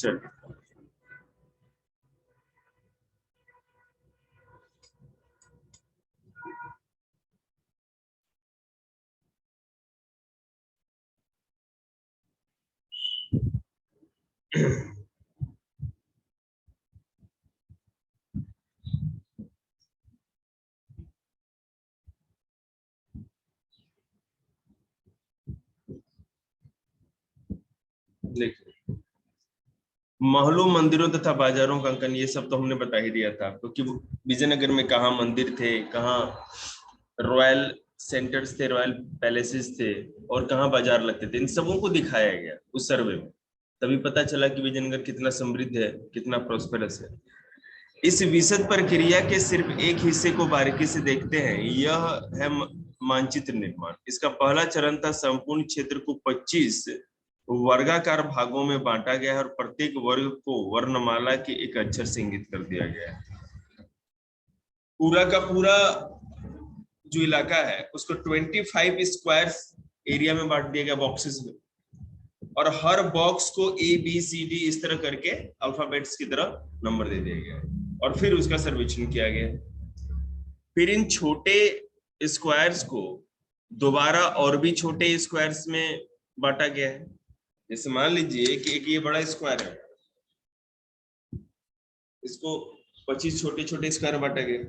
चलिए देखिए, महलों, मंदिरों तथा बाजारों का अंकन, ये सब तो हमने बता ही दिया था आपको कि विजयनगर में कहाँ मंदिर थे, कहाँ रॉयल सेंटर्स थे, रॉयल पैलेसेस थे, और कहाँ बाजार लगते थे। इन सबों को दिखाया गया उस सर्वे में। तभी पता चला कि विजयनगर कितना समृद्ध है, कितना प्रोस्पेरस है। इस विशद प्रक्रिया के सिर्फ एक हिस्से को बारीकी से देखते हैं। यह है मानचित्र निर्माण। इसका पहला चरण था संपूर्ण क्षेत्र को 25 वर्गाकार भागों में बांटा गया है और प्रत्येक वर्ग को वर्णमाला के एक अक्षर से इंगित कर दिया गया है। पूरा का पूरा जो इलाका है उसको 25 स्क्वायर एरिया में बांट दिया गया, बॉक्सेस में, और हर बॉक्स को ए बी सी डी इस तरह करके अल्फाबेट्स की तरह नंबर दे दिया गया है, और फिर उसका सर्वेक्षण किया गया। फिर इन छोटे स्क्वायर्स को दोबारा और भी छोटे स्क्वायर्स में बांटा गया है। जैसे मान लीजिए कि एक ये बड़ा स्क्वायर है, इसको 25 छोटे छोटे स्क्वायर में बांटा गया।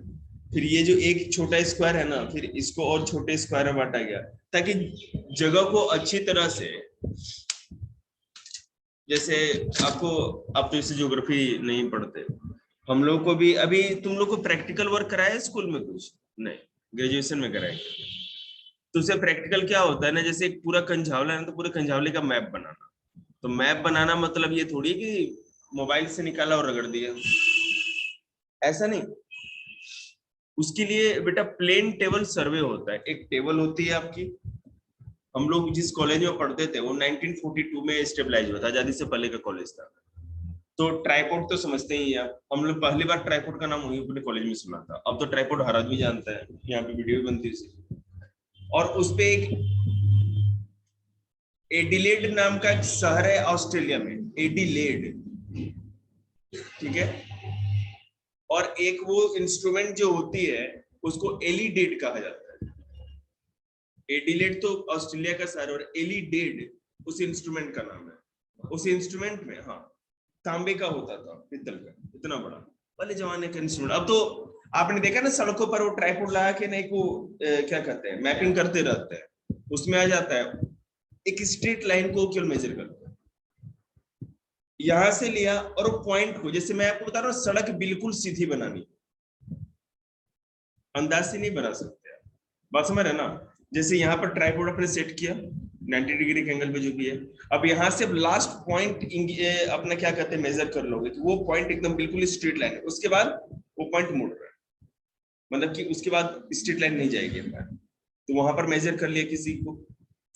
फिर ये जो एक छोटा स्क्वायर है ना, फिर इसको और छोटे स्क्वायर में बांटा गया, ताकि जगह को अच्छी तरह से, जैसे आपको, आप तो इसे ज्योग्राफी नहीं पढ़ते, हम लोग को भी अभी, तुम लोग को प्रैक्टिकल वर्क कराया स्कूल में? कुछ नहीं, ग्रेजुएशन में कराया। तो उसे प्रैक्टिकल क्या होता है ना, जैसे एक पूरा कंझावला है ना, तो पूरे कंझावले का मैप बनाना। तो मैप बनाना मतलब ये थोड़ी कि मोबाइल से निकाला और रगड़ दिया, ऐसा नहीं। उसके लिए बेटा प्लेन टेबल सर्वे होता है। एक टेबल होती है आपकी, हम लोग जिस कॉलेज में पढ़ते थे वो 1942 में स्टेबलाइज हुआ था, आजादी से पहले का कॉलेज था। तो ट्राइपॉड तो समझते ही हैं आप, हम लोग पहली बार ट्राइपॉड का नाम वहीं अपने कॉलेज में सुना था। अब तो ट्राइपॉड हर आदमी जानता है, यहाँ पे वीडियो भी बनती है। और उसपे एक एडिलेड नाम का एक शहर है ऑस्ट्रेलिया में, एडिलेड, ठीक है। और एक वो इंस्ट्रूमेंट जो होती है उसको एलिडेड कहा जाता है। एडिलेड तो ऑस्ट्रेलिया का शहर, और एलिडेड उस इंस्ट्रूमेंट का नाम है। उस इंस्ट्रूमेंट में, हाँ, तांबे का होता था, पित्तल का, इतना बड़ा, पहले जमाने का इंस्ट्रूमेंट। अब तो आपने देखा ना सड़कों पर वो ट्राइपॉड लगा के नहीं को क्या कहते हैं, मैपिंग करते रहते हैं, उसमें आ जाता है एक स्ट्रेट लाइन को केवल मेजर करता है, यहां से लिया और पॉइंट को, जैसे मैं आपको बता रहा हूँ सड़क बिल्कुल सीधी बनानी, अंदाज से नहीं बना सकते आप, बात समझ रहे ना। जैसे यहाँ पर ट्राइपॉड अपने सेट किया 90 डिग्री के एंगल पे जो भी है, अब यहाँ से लास्ट पॉइंट अपना क्या कहते हैं मेजर कर लोगे, तो वो पॉइंट एकदम बिल्कुल स्ट्रेट लाइन है, उसके बाद वो पॉइंट मुड़ रहा है, मतलब कि उसके बाद स्ट्रेट लाइन नहीं जाएगी। तो वहां पर मेजर कर लिया किसी को,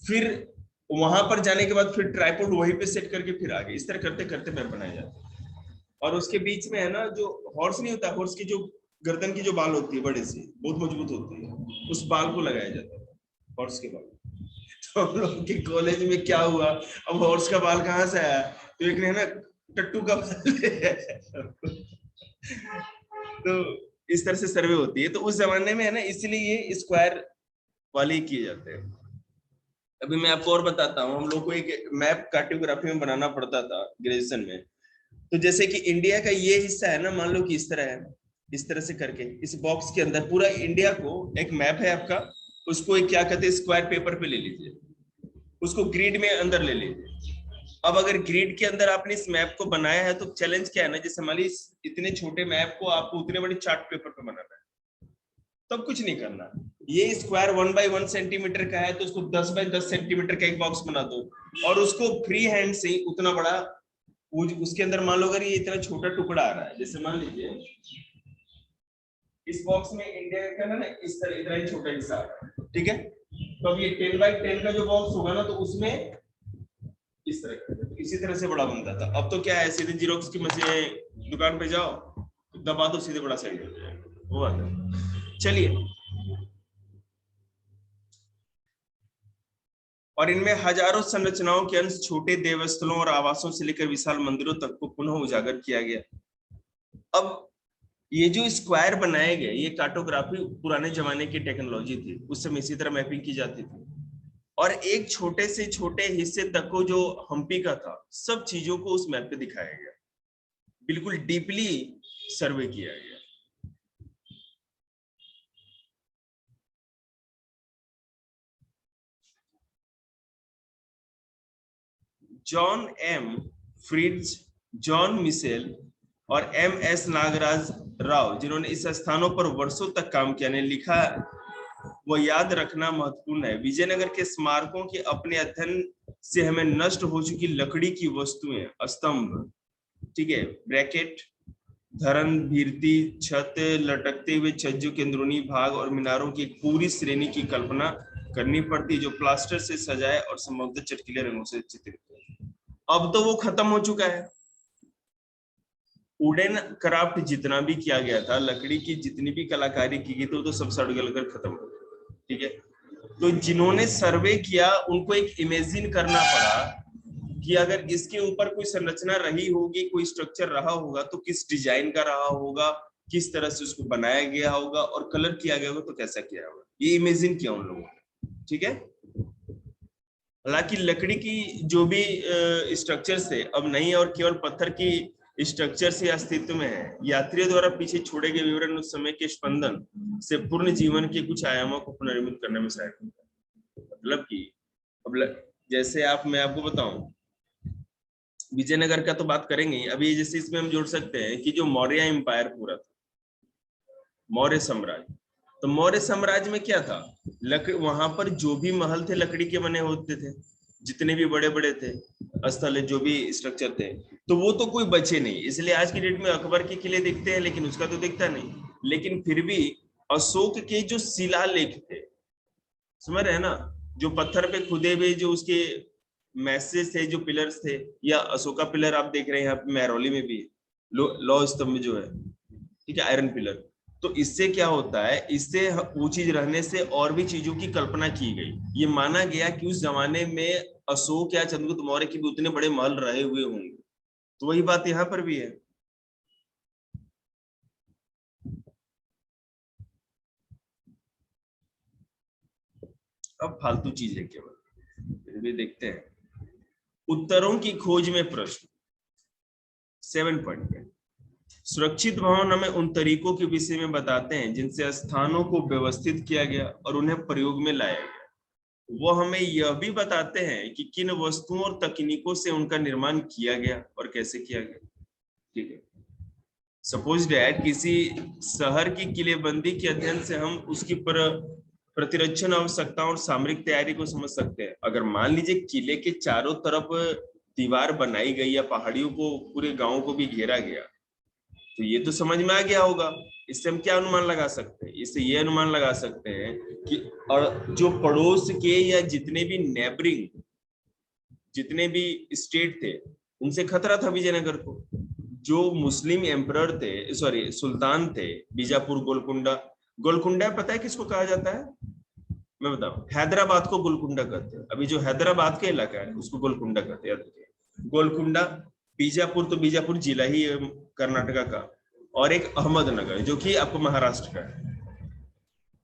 फिर वहां पर जाने के बाद फिर ट्राइपॉड वहीं पे सेट करके फिर आगे, इस तरह करते करते मैप बनाया जाता है। और उसके बीच में है ना जो हॉर्स नहीं होता, हॉर्स की जो गर्दन की जो बाल होती है बड़े से, बहुत मजबूत होती है, उस बाल को लगाया जाता है, हॉर्स के बाल। तो हम लोग के कॉलेज में क्या हुआ, अब हॉर्स का बाल कहाँ से आया, तो एक ने ना टट्टू का बाल तो इस तरह से सर्वे होती है। तो उस जमाने में है ना, इसलिए ये स्क्वायर वाले किए जाते हैं। अभी मैं आपको और बताता हूँ, हम लोग को एक मैप कार्टोग्राफी में बनाना पड़ता था ग्रेजुएशन में। तो जैसे कि इंडिया का ये हिस्सा है ना, मान लो कि इस तरह है, इस तरह से करके इस बॉक्स के अंदर पूरा इंडिया को, एक मैप है आपका, उसको एक क्या कहते हैं स्क्वायर पेपर पे ले लीजिए, उसको ग्रिड में अंदर ले लीजिए। अब अगर ग्रिड के अंदर आपने इस मैप को बनाया है तो चैलेंज क्या है ना, जैसे मान लीजिए इतने छोटे मैप को आपको उतने बड़े चार्ट पेपर पे बनाना है, तब कुछ नहीं करना। ये स्क्वायर 1 बाई 1 सेंटीमीटर का है तो उसको 10 बाई 10 सेंटीमीटर का एक बॉक्स बना दो, और उसको फ्री हैंड से उतना बड़ा, उसके अंदर मान लो अगर ये इतना छोटा टुकड़ा आ रहा है, जैसे मान लीजिए इस बॉक्स में इंडिया का ना इस तरह इतना ही छोटा हिस्सा आ रहा है, ठीक है। तो अब ये 10 बाई 10 का जो बॉक्स होगा ना, तो उसमें इस तरह का, इसी तरह से बड़ा बनता था। अब तो क्या है, सीधे जीरोक्स की मशीन दुकान पे जाओ, दबा दो, सीधे बड़ा साइज हो जाएगा, वो बात है। चलिए और इनमें हजारों संरचनाओं के अंश छोटे देवस्थलों और आवासों से लेकर विशाल मंदिरों तक को पुनः उजागर किया गया। अब ये जो स्क्वायर बनाए गए, ये कार्टोग्राफी पुराने जमाने की टेक्नोलॉजी थी, उस समय इसी तरह मैपिंग की जाती थी। और एक छोटे से छोटे हिस्से तक को जो हम्पी का था, सब चीजों को उस मैप पे दिखाया गया, बिल्कुल डीपली सर्वे किया गया। John M Fritz, John Mitchell और एम एस नागराज राव, जिन्होंने इस स्थानों पर वर्षों तक काम किया, ने लिखा, वो याद रखना महत्वपूर्ण है, विजयनगर के स्मारकों के अपने अध्ययन से हमें नष्ट हो चुकी लकड़ी की वस्तुएं, स्तंभ, ठीक है, ब्रैकेट, धरन, भित्ति, छत, लटकते हुए छज्जों के अंदरूनी भाग और मीनारों की एक पूरी श्रेणी की कल्पना करनी पड़ती, जो प्लास्टर से सजाए और संभवतः चटकीले रंगों से चित्रित। अब तो वो खत्म हो चुका है। वुडन क्राफ्ट जितना भी किया गया था, लकड़ी की जितनी भी कलाकारी की गई थी, वो तो सब सड़ गल कर खत्म हो गया, ठीक है। तो जिन्होंने सर्वे किया उनको एक इमेजिन करना पड़ा कि अगर इसके ऊपर कोई संरचना रही होगी, कोई स्ट्रक्चर रहा होगा, तो किस डिजाइन का रहा होगा, किस तरह से उसको बनाया गया होगा और कलर किया गया होगा, तो कैसा किया होगा, ये इमेजिन किया उन लोगों ने, ठीक है। हालांकि लकड़ी की जो भी स्ट्रक्चर्स थे अब नहीं, और केवल पत्थर की स्ट्रक्चर से अस्तित्व में है। यात्रियों द्वारा पीछे छोड़े गए विवरण उस समय के स्पंदन से पूर्ण जीवन के कुछ आयामों को पुनर्निर्मित करने में सहायक होता है। मतलब कि अब जैसे मैं आपको बताऊं, विजयनगर का तो बात करेंगे, अभी जैसे इसमें हम जोड़ सकते हैं कि जो मौर्य एम्पायर पूरा था, मौर्य साम्राज्य, तो मौर्य साम्राज्य में क्या था, वहां पर जो भी महल थे लकड़ी के बने होते थे, जितने भी बड़े बड़े थे स्थल, जो भी स्ट्रक्चर थे, तो वो तो कोई बचे नहीं। इसलिए आज की डेट में अकबर के किले दिखते हैं, लेकिन उसका तो दिखता नहीं। लेकिन फिर भी अशोक के जो शिलालेख थे, समझ रहे हैं ना, जो पत्थर पे खुदे हुए जो उसके मैसेज थे, जो पिलर्स थे, या अशोका पिलर आप देख रहे हैं यहाँ पे महरौली में भी लौ स्तंभ जो है, ठीक है, आयरन पिलर। तो इससे क्या होता है, इससे वो चीज रहने से और भी चीजों की कल्पना की गई। ये माना गया कि उस जमाने में अशोक या चंद्रगुप्त मौर्य के भी उतने बड़े महल रहे हुए होंगे। तो वही बात यहाँ पर भी है। अब फालतू चीज है केवल, फिर भी देखते हैं। उत्तरों की खोज में प्रश्न 7 पॉइंट में, सुरक्षित भवन हमें उन तरीकों के विषय में बताते हैं जिनसे स्थानों को व्यवस्थित किया गया और उन्हें प्रयोग में लाया गया। वो हमें यह भी बताते हैं कि किन वस्तुओं और तकनीकों से उनका निर्माण किया गया और कैसे किया गया, ठीक है। सपोज डैट किसी शहर की किलेबंदी के अध्ययन से हम उसकी प्रतिरक्षण आवश्यकता और सामरिक तैयारी को समझ सकते हैं। अगर मान लीजिए किले के चारों तरफ दीवार बनाई गई या पहाड़ियों को, पूरे गांव को भी घेरा गया, तो ये तो समझ में आ गया होगा। इससे हम क्या अनुमान लगा सकते हैं, इससे ये अनुमान लगा सकते हैं कि और जो पड़ोस के या जितने भी नेबरिंग जितने भी स्टेट थे, उनसे खतरा था विजयनगर को। जो मुस्लिम एम्परर थे, सॉरी सुल्तान थे, बीजापुर, गोलकुंडा। गोलकुंडा पता है किसको कहा जाता है? मैं बताऊं, हैदराबाद को गोलकुंडा कहते हैं। अभी जो हैदराबाद का इलाका है उसको गोलकुंडा कहते हैं। गोलकुंडा, बीजापुर तो बीजापुर जिला ही है कर्नाटका का, और एक अहमदनगर जो कि आपको महाराष्ट्र का है।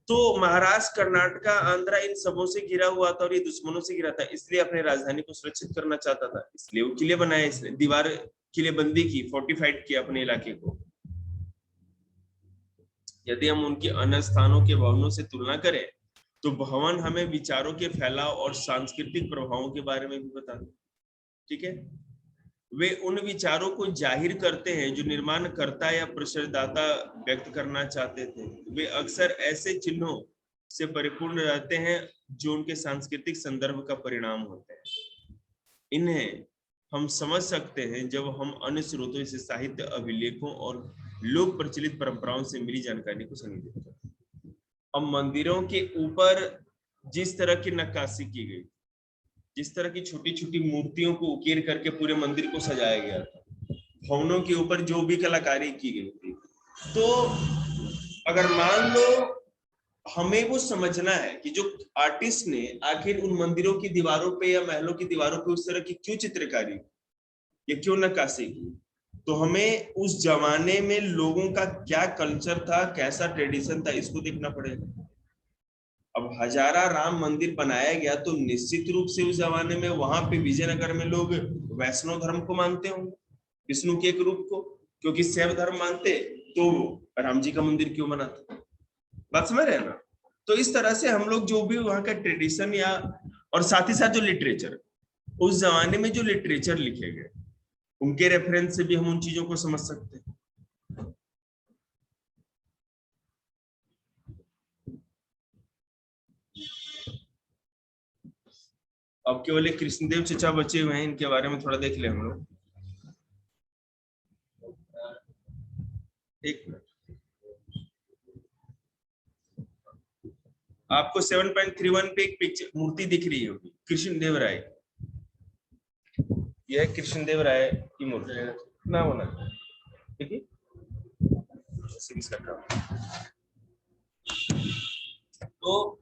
तो महाराष्ट्र, कर्नाटका, आंध्रा इन सबों से घिरा हुआ था और ये दुश्मनों से घिरा था, इसलिए अपने राजधानी को सुरक्षित करना चाहता था, इसलिए वो किले बनाए, इसने दीवार किलेबंदी की, फोर्टिफाइड किया अपने इलाके को। यदि हम उनके अन्य स्थानों के भवनों से तुलना करें तो भवन हमें विचारों के फैलाव और सांस्कृतिक प्रभावों के बारे में भी बताते, ठीक है। वे उन विचारों को जाहिर करते हैं जो निर्माणकर्ता या प्रसारदाता व्यक्त करना चाहते थे। वे अक्सर ऐसे चिन्हों से परिपूर्ण रहते हैं जो उनके सांस्कृतिक संदर्भ का परिणाम होते हैं। इन्हें हम समझ सकते हैं जब हम अन्य स्रोतों से, साहित्य, अभिलेखों और लोक प्रचलित परंपराओं से मिली जानकारी को संग्रहित करते हैं। अब मंदिरों के ऊपर जिस तरह की नक्काशी की गई, जिस तरह की छोटी छोटी मूर्तियों को उकेर करके पूरे मंदिर को सजाया गया था, भवनों के ऊपर जो भी कलाकारी की गई थी, तो अगर मान लो हमें वो समझना है कि जो आर्टिस्ट ने आखिर उन मंदिरों की दीवारों पे या महलों की दीवारों पे उस तरह की क्यों चित्रकारी या क्यों नक्काशी की। तो हमें उस जमाने में लोगों का क्या कल्चर था, कैसा ट्रेडिशन था, इसको देखना पड़ेगा। अब हजारा राम मंदिर बनाया गया तो निश्चित रूप से उस जमाने में वहां पे विजयनगर में लोग वैष्णव धर्म को मानते होंगे, विष्णु के एक रूप को, क्योंकि शैव धर्म मानते तो राम जी का मंदिर क्यों बनाते। बात समझ रहे हैं ना। तो इस तरह से हम लोग जो भी वहाँ का ट्रेडिशन या और साथ ही साथ जो लिटरेचर उस जमाने में जो लिटरेचर लिखे गए उनके रेफरेंस से भी हम उन चीजों को समझ सकते हैं। अब केवल एक कृष्णदेव चचा बचे हुए हैं, इनके बारे में थोड़ा देख ले हम लोग। एक मिनट, आपको 7.31 पे एक पिक्चर मूर्ति दिख रही होगी कृष्णदेव राय। यह कृष्णदेव राय की मूर्ति है ना, होना ठीक है। तो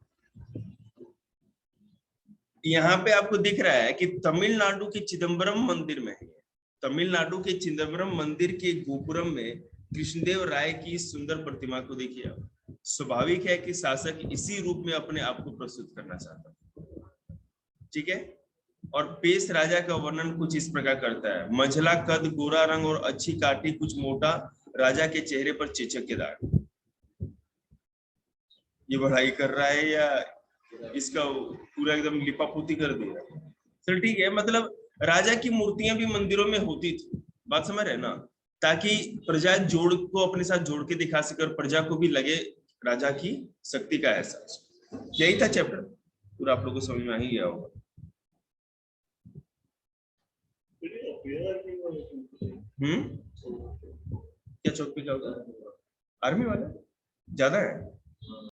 यहाँ पे आपको दिख रहा है कि तमिलनाडु के चिदम्बरम मंदिर में है, तमिलनाडु के चिदम्बरम मंदिर के गोपुरम में कृष्णदेव राय की सुंदर प्रतिमा को देखिए आप। स्वाभाविक है कि शासक इसी रूप में अपने आप को प्रस्तुत करना चाहता है, ठीक है। और पेश राजा का वर्णन कुछ इस प्रकार करता है, मंझला कद, गोरा रंग और अच्छी काठी, कुछ मोटा, राजा के चेहरे पर चेचक के दाग। ये बढ़ाई कर रहा है या इसका पूरा एकदम लिपापोती कर दिया। चल ठीक है, मतलब राजा की मूर्तियां भी मंदिरों में होती थी, बात समझ रहे ना, ताकि प्रजा जोड़ को अपने साथ जोड़ के दिखा सके और प्रजा को भी लगे राजा की शक्ति का एहसास। यही था चैप्टर, पूरा आप लोगों को समझ में आ ही गया होगा। क्या चौक पे क्या होता है, आर्मी वाले ज्यादा है।